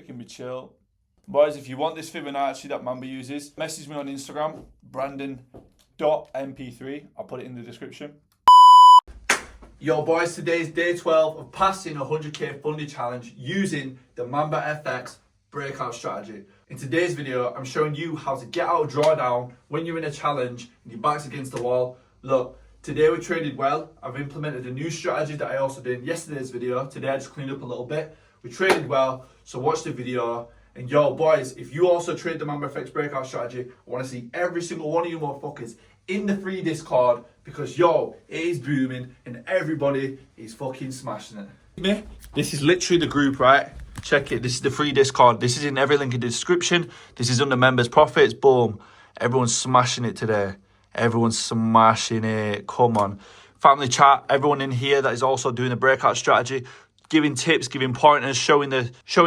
It can be chill. Boys, if you want this Fibonacci that Mamba uses, message me on Instagram, brandon.mp3. I'll put it in the description. Yo boys, today's day 12 of passing a 100k funding challenge using the MambaFX Breakout strategy. In today's video, I'm showing you how to get out of drawdown when you're in a challenge and your back's against the wall. Look, today we traded well. I've implemented a new strategy that I also did in yesterday's video. Today I just cleaned up a little bit. We traded well, so watch the video. And yo boys, if you also trade the MambaFX Breakout strategy, I want to see every single one of you motherfuckers in the free Discord, because yo, it is booming and everybody is fucking smashing it. Me? This is literally the group, right? Check it. This is the free Discord. This is in every link in the description. This is under members profits. Boom. Everyone's smashing it today. Everyone's smashing it. Come on. Family chat. Everyone in here that is also doing the breakout strategy, giving tips, giving pointers, showing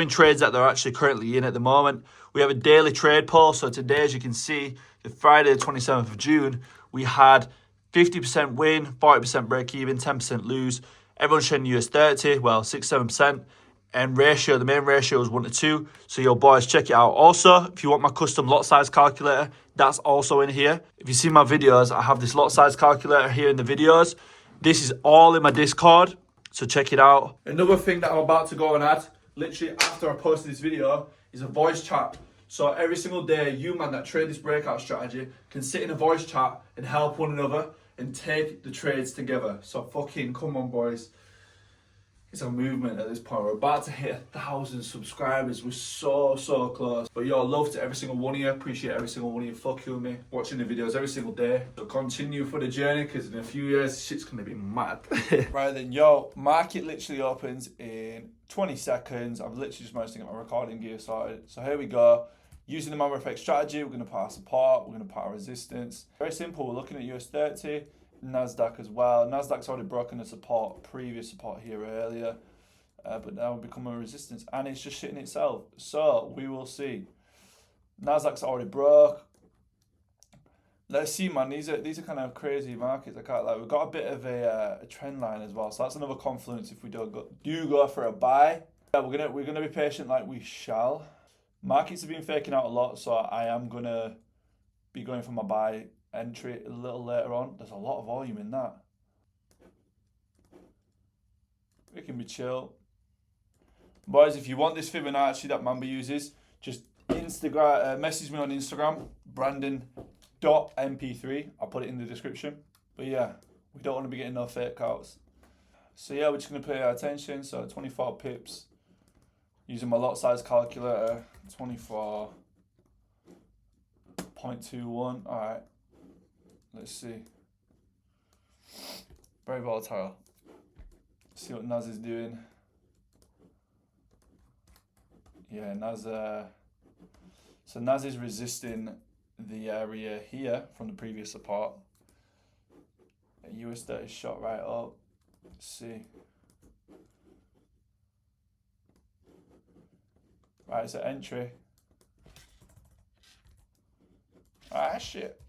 trades that they're actually currently in at the moment. We have a daily trade poll. So today, as you can see, the Friday the 27th of June, we had 50% win, 40% break even, 10% lose. Everyone's trading US30, well, 6-7%. And ratio, the main ratio is 1-2. So your boys, check it out. Also, if you want my custom lot size calculator, that's also in here. If you see my videos, I have this lot size calculator here in the videos. This is all in my Discord. So check it out. Another thing that I'm about to go and add, literally after I posted this video, is a voice chat. So every single day, you man that trade this breakout strategy can sit in a voice chat and help one another and take the trades together. So fucking come on, boys. It's a movement at this point. We're about to hit 1,000 subscribers. We're so close. But yo, love to every single one of you. Appreciate every single one of you fucking with me, watching the videos every single day. So continue for the journey, because in a few years, shit's gonna be mad. Right then, yo, market literally opens in 20 seconds. I've literally just managed to get my recording gear started. So here we go. Using the MambaFX strategy, we're gonna put our support, we're gonna put our resistance. Very simple. We're looking at US30. Nasdaq as well. Nasdaq's already broken the support, previous support here earlier, but now we're becoming a resistance, and it's just shitting itself. So we will see. Nasdaq's already broke. Let's see, man. These are kind of crazy markets. I can't lie. We've got a bit of a trend line as well, so that's another confluence if we do go for a buy. Yeah, we're gonna be patient, like we shall. Markets have been faking out a lot, so I am gonna be going for my buy entry a little later on. There's a lot of volume in that. It can be chill. Boys, if you want this Fibonacci that Mamba uses, just message me on Instagram, brandon.mp3. I'll put it in the description. But yeah, we don't want to be getting no fake outs. So yeah, we're just going to pay our attention. So 24 pips. Using my lot size calculator, 24.21. All right. Let's see. Very volatile. See what Naz is doing. Yeah, Naz. So Naz is resisting the area here from the previous support. US30 shot right up. Let's see. Right, it's an entry. Ah, shit.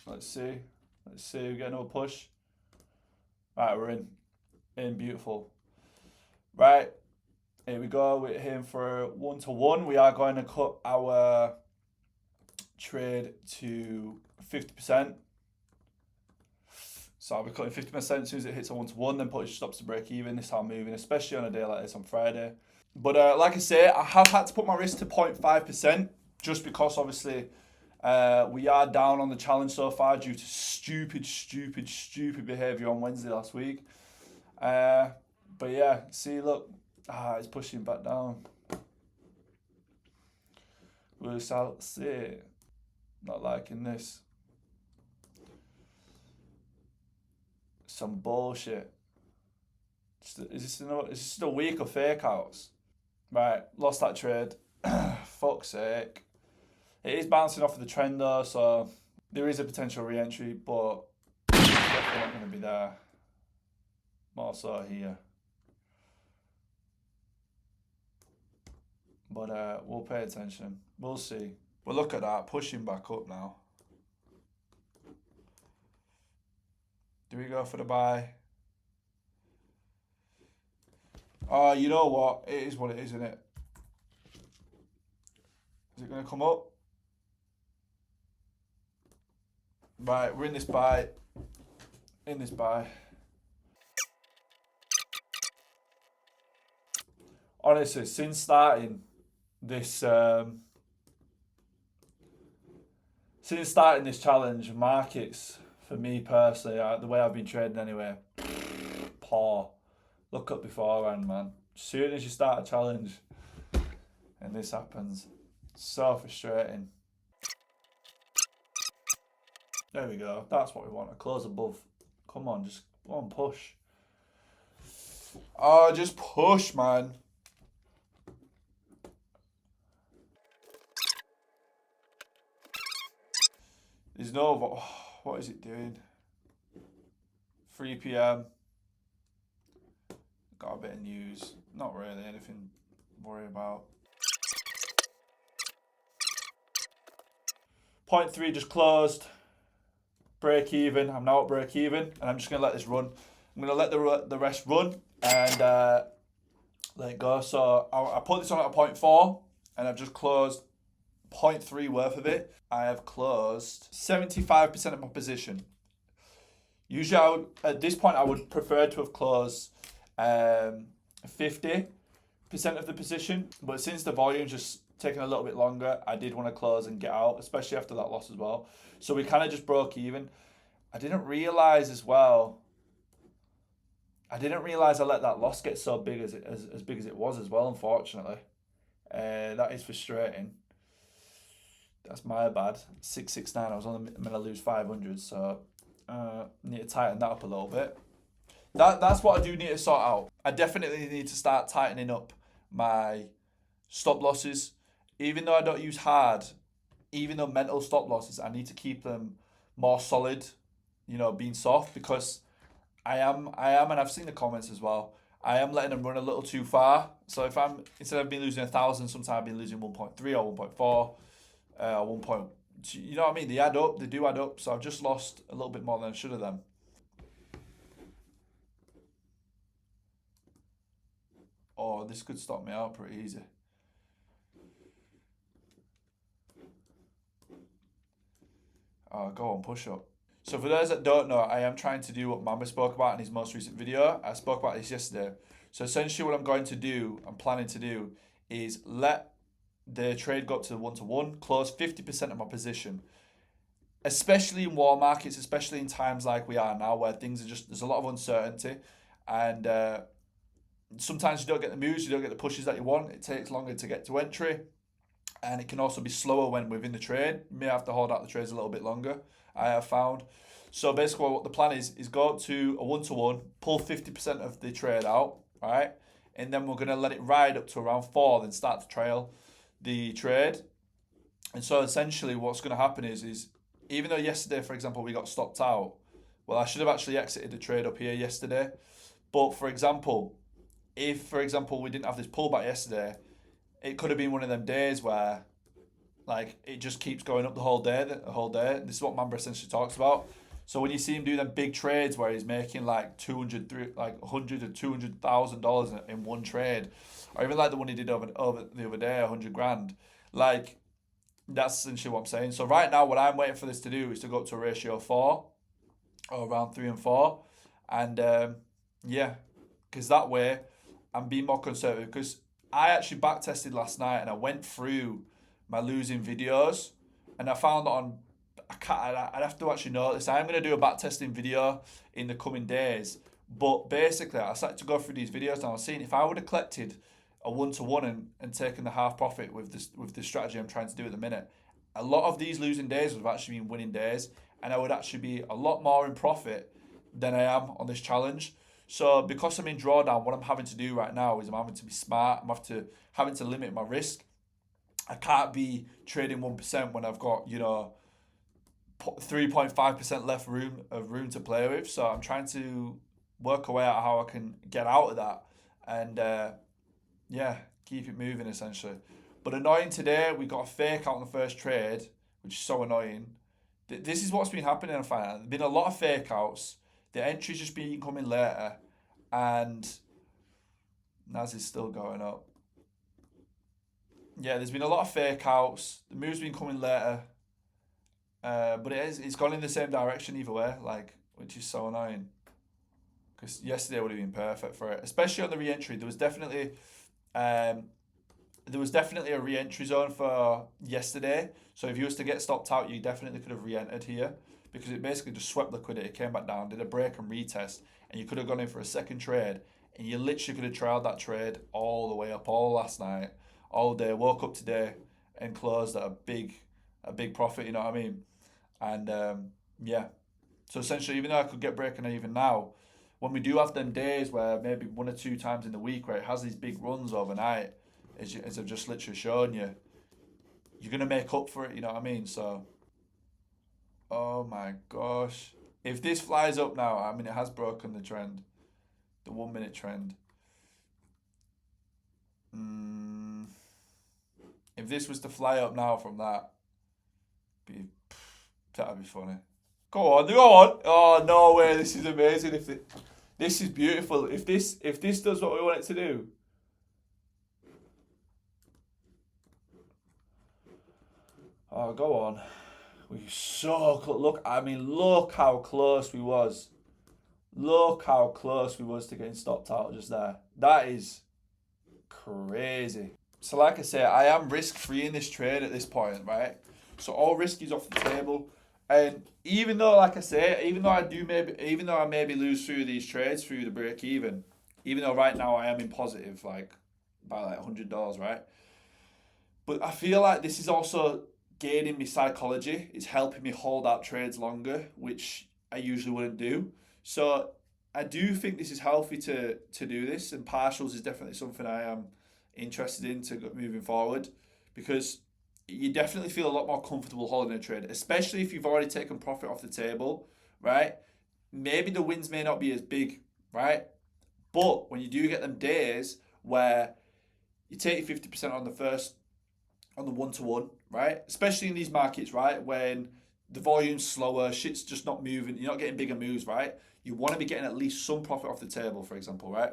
Let's see. We get another push. Right, we're in. Beautiful. Right, here we go. We're hitting for 1-to-1. We are going to cut our trade to 50%. So I'll be cutting 50% as soon as it hits a 1-to-1, then put it stops to break even. This is how I'm moving, especially on a day like this on Friday. But like I say, I have had to put my risk to 0.5% just because obviously we are down on the challenge so far due to stupid behaviour on Wednesday last week. But yeah, see, look, it's pushing back down. We shall see. Not liking this. Some bullshit. Is this just a week of fake outs? Right, lost that trade. Fuck's sake. It is bouncing off of the trend though, so there is a potential re-entry, but it's definitely not going to be there. More so here. But we'll pay attention. We'll see. But look at that, pushing back up now. Do we go for the buy? Oh, you know what? It is what it is, isn't it? Is it going to come up? Right, we're in this buy. In this buy. Honestly, since starting this challenge, markets for me personally, the way I've been trading anyway, poor. Look up beforehand, man. As soon as you start a challenge and this happens, so frustrating. There we go. That's what we want. A close above. Come on, just go on, push. Oh, just push, man. There's no... what is it doing? 3 p.m. Got a bit of news. Not really anything to worry about. 0.3 just closed. Break even. I'm now at break even, and I'm just going to let this run. I'm going to let the rest run and let it go. So I put this on at 0.4, and I've just closed 0.3 worth of it. I have closed 75% of my position. Usually, at this point, I would prefer to have closed 50% of the position. But since the volume's just taking a little bit longer, I did want to close and get out, especially after that loss as well. So we kind of just broke even. I didn't realize as well. I let that loss get so big as big as it was as well, unfortunately. That is frustrating. That's my bad. 669. I was only going to lose 500, so need to tighten that up a little bit. That's what I do need to sort out. I definitely need to start tightening up my stop losses. Even though I don't use hard, even though mental stop losses, I need to keep them more solid, being soft, because I am, and I've seen the comments as well, I am letting them run a little too far. So if instead of being losing 1,000, sometimes I've been losing 1.3 or 1.4, 1. You know what I mean? They add up. They do add up. So I've just lost a little bit more than I should have done. Oh, this could stop me out pretty easy. Go on, push up. So for those that don't know, I am trying to do what Mamba spoke about in his most recent video. I spoke about this yesterday. So essentially what I'm planning to do, is let the trade go up to the 1-to-1, close 50% of my position. Especially in war markets, especially in times like we are now, where things are there's a lot of uncertainty. And sometimes you don't get the moves, you don't get the pushes that you want. It takes longer to get to entry. And it can also be slower when within the trade. You may have to hold out the trades a little bit longer, I have found. So basically what the plan is go up to a 1-to-1, pull 50% of the trade out, right? And then we're going to let it ride up to around 4, then start to trail the trade. And so essentially what's going to happen is even though yesterday, for example, we got stopped out, well, I should have actually exited the trade up here yesterday. But for example, if, we didn't have this pullback yesterday, it could have been one of them days where, it just keeps going up the whole day. This is what Mamba essentially talks about. So when you see him do them big trades where he's making $100,000 to $200,000 in one trade, or even like the one he did over the other day, 100 grand, that's essentially what I'm saying. So right now, what I'm waiting for this to do is to go up to a ratio of 4, or around 3 and 4, and because that way I'm being more conservative. Because I actually back tested last night and I went through my losing videos, and I found that I'd have to actually notice. I'm going to do a back testing video in the coming days, but basically I started to go through these videos and I was seeing if I would have collected a 1-to-1 and taken the half profit with the strategy I'm trying to do at the minute, a lot of these losing days would have actually been winning days, and I would actually be a lot more in profit than I am on this challenge. So because I'm in drawdown, what I'm having to do right now is I'm having to be smart. I'm having to limit my risk. I can't be trading 1% when I've got 3.5% left room to play with. So I'm trying to work a way out how I can get out of that and keep it moving essentially. But annoying today, we got a fake out on the first trade, which is so annoying. This is what's been happening in finance. There's been a lot of fake outs. The entry's just been coming later, and Naz is still going up. yeah, there's been a lot of fake outs. The move's been coming later, but it's gone in the same direction either way, like, which is so annoying. Because yesterday would have been perfect for it, especially on the re-entry. Um, there was definitely a re-entry zone for yesterday. So if you was to get stopped out, you definitely could have re-entered here because it basically just swept liquidity, came back down, did a break and retest, and you could have gone in for a second trade, and you literally could have trailed that trade all the way up all last night, all day. Woke up today and closed at a big profit. You know what I mean? And yeah, so essentially, even though I could get breaking even now, when we do have them days where maybe 1 or 2 times in the week where it has these big runs overnight, as I've just literally shown you, you're going to make up for it, you know what I mean? So, oh my gosh. If this flies up now, I mean, it has broken the trend, the 1 minute trend. If this was to fly up now from that, that'd be funny. Go on, go on. Oh, no way. This is amazing. This is beautiful. If this does what we want it to do. Oh, go on. We so close. Look, I mean, look how close we was. Look how close we was to getting stopped out just there. That is crazy. So like I say, I am risk-free in this trade at this point, right? So all risk is off the table. And even though, like I say, even though I maybe lose through these trades, through the break even though right now I am in positive, like, by like $100, right? But I feel like this is also gaining me psychology. It's helping me hold out trades longer, which I usually wouldn't do. So I do think this is healthy to do this, and partials is definitely something I am interested in to moving forward, because you definitely feel a lot more comfortable holding a trade, especially if you've already taken profit off the table, right? Maybe the wins may not be as big, right? But when you do get them days where you take your 50% on the 1-to-1, right? Especially in these markets, right? When the volume's slower, shit's just not moving, you're not getting bigger moves, right? You want to be getting at least some profit off the table, for example, right?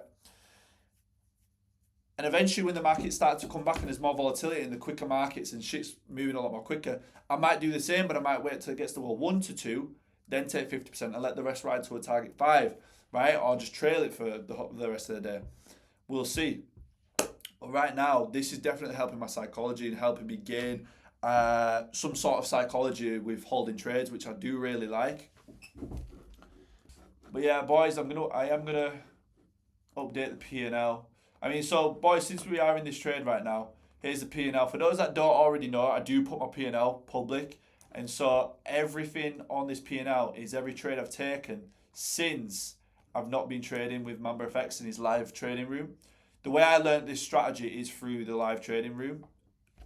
And eventually when the markets start to come back and there's more volatility in the quicker markets and shit's moving a lot more quicker, I might do the same, but I might wait till it gets to a 1-to-2, then take 50% and let the rest ride to a target 5, right? Or just trail it for the rest of the day. We'll see. But right now, this is definitely helping my psychology and helping me gain some sort of psychology with holding trades, which I do really like. But yeah, boys, I am gonna update the P&L. I mean, so boys, since we are in this trade right now, here's the P&L. For those that don't already know, I do put my P&L public, and so everything on this P&L is every trade I've taken since I've not been trading with MambaFX in his live trading room. The way I learned this strategy is through the live trading room.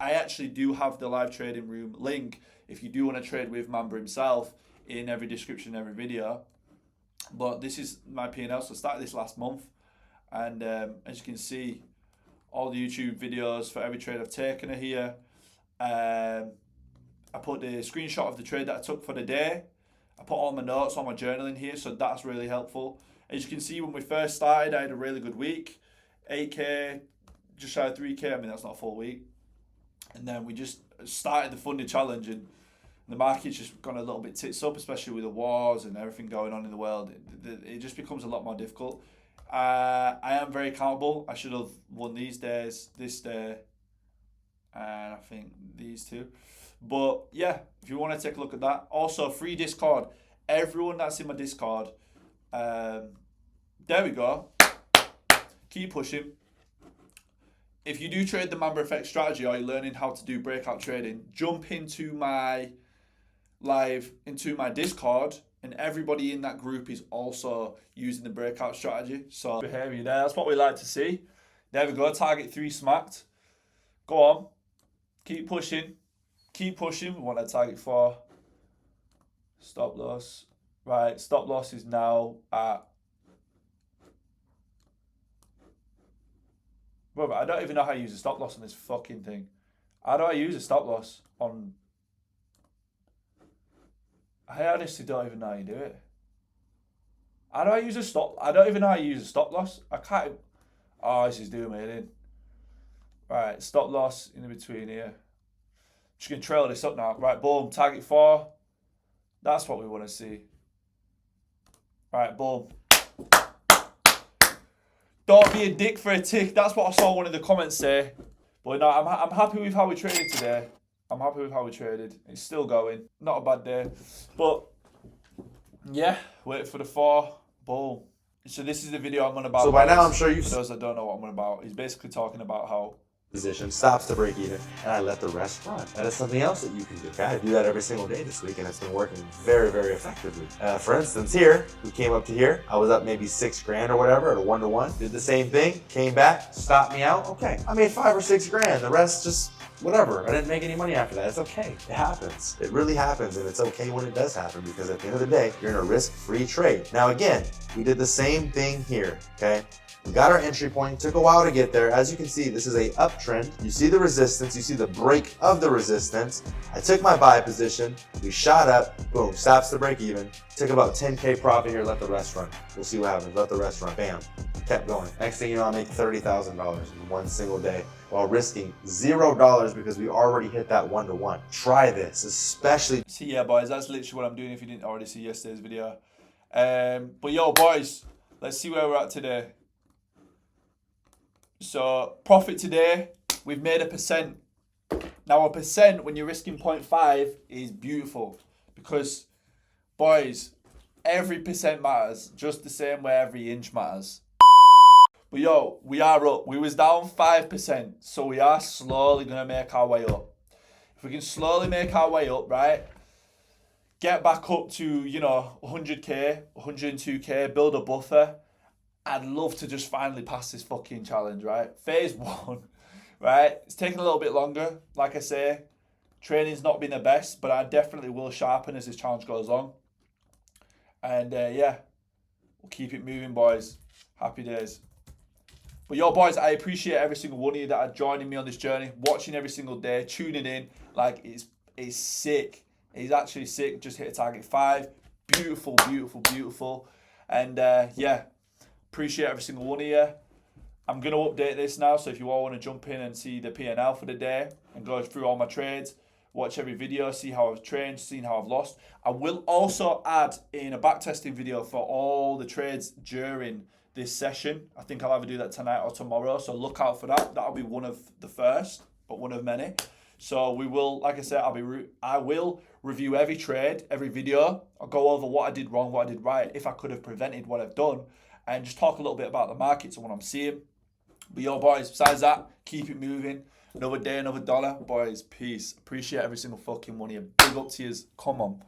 I actually do have the live trading room link if you do want to trade with Mamba himself in every description, every video. But this is my P&L, so I started this last month. And as you can see, all the YouTube videos for every trade I've taken are here. I put the screenshot of the trade that I took for the day. I put all my notes, all my journaling here, so that's really helpful. As you can see, when we first started, I had a really good week. 8K, just shy of 3K, I mean, that's not a full week. And then we just started the funded challenge, and the market's just gone a little bit tits up, especially with the wars and everything going on in the world. It just becomes a lot more difficult. I am very accountable. I should have won these days, this day, and I think these two. But yeah, if you want to take a look at that. Also, free Discord. Everyone that's in my Discord, there we go. Keep pushing. If you do trade the MambaFX strategy or you're learning how to do breakout trading, jump into my Discord, and everybody in that group is also using the breakout strategy. So behavior there, that's what we like to see. There we go, target 3 smacked. Go on, keep pushing, we want that target 4. Stop loss, right, stop loss is now at, brother, I don't even know how to use a stop loss on this fucking thing. How do I use a stop loss on, I honestly don't even know how you do it. How do I use I don't even know how you use a stop loss. I can't. Oh, this is doing me in. Right, stop loss in between here. Just going to trail this up now. Right, boom, target 4. That's what we want to see. Right, boom. Don't be a dick for a tick. That's what I saw one of the comments say. But no, I'm happy with how we traded today. I'm happy with how we traded. It's still going. Not a bad day. But, yeah, wait for the 4. Boom. So this is the video I'm on about. So by now, I'm sure you've... For those that don't know what I'm on about, he's basically talking about how... position stops to break even, and I let the rest run. That is something else that you can do. Okay? I do that every single day this week, and it's been working very, very effectively. For instance, here, we came up to here. I was up maybe 6 grand or whatever at a 1-to-1. Did the same thing, came back, stopped me out. Okay, I made 5 or 6 grand. The rest just whatever. I didn't make any money after that. It's okay. It happens. It really happens, and it's okay when it does happen, because at the end of the day, you're in a risk-free trade. Now again, we did the same thing here. Okay. We got our entry point, took a while to get there. As you can see, this is a uptrend. You see the resistance, you see the break of the resistance. I took my buy position, we shot up, boom, stops the break even. Took about 10K profit here, let the rest run. We'll see what happens, let the rest run, bam. Kept going. Next thing you know, I make $30,000 in one single day while risking $0 because we already hit that 1-to-1. Try this, especially. See, yeah, boys, that's literally what I'm doing if you didn't already see yesterday's video. But yo, boys, let's see where we're at today. So profit today, we've made 1%. Now 1% when you're risking 0.5 is beautiful, because boys, every percent matters just the same way every inch matters. But yo, we are up. We was down 5%, so we are slowly gonna make our way up. If we can slowly make our way up, right, get back up to, you know, 100K, 102K, build a buffer. I'd love to just finally pass this fucking challenge, right? Phase 1, right? It's taking a little bit longer. Like I say, training's not been the best, but I definitely will sharpen as this challenge goes on. And yeah, we'll keep it moving, boys. Happy days. But yo, boys, I appreciate every single one of you that are joining me on this journey, watching every single day, tuning in. Like, it's sick. It's actually sick. Just hit a target 5. Beautiful, beautiful, beautiful. And yeah. Appreciate every single one of you. I'm going to update this now, so if you all want to jump in and see the P&L for the day and go through all my trades, watch every video, see how I've trained, see how I've lost. I will also add in a backtesting video for all the trades during this session. I think I'll either do that tonight or tomorrow, so look out for that. That'll be one of the first, but one of many. So we will, like I said, I will review every trade, every video. I'll go over what I did wrong, what I did right, if I could have prevented what I've done, and just talk a little bit about the markets and what I'm seeing. But yo, boys, besides that, keep it moving. Another day, another dollar. Boys, peace. Appreciate every single fucking one of you. Big up to yous. Come on.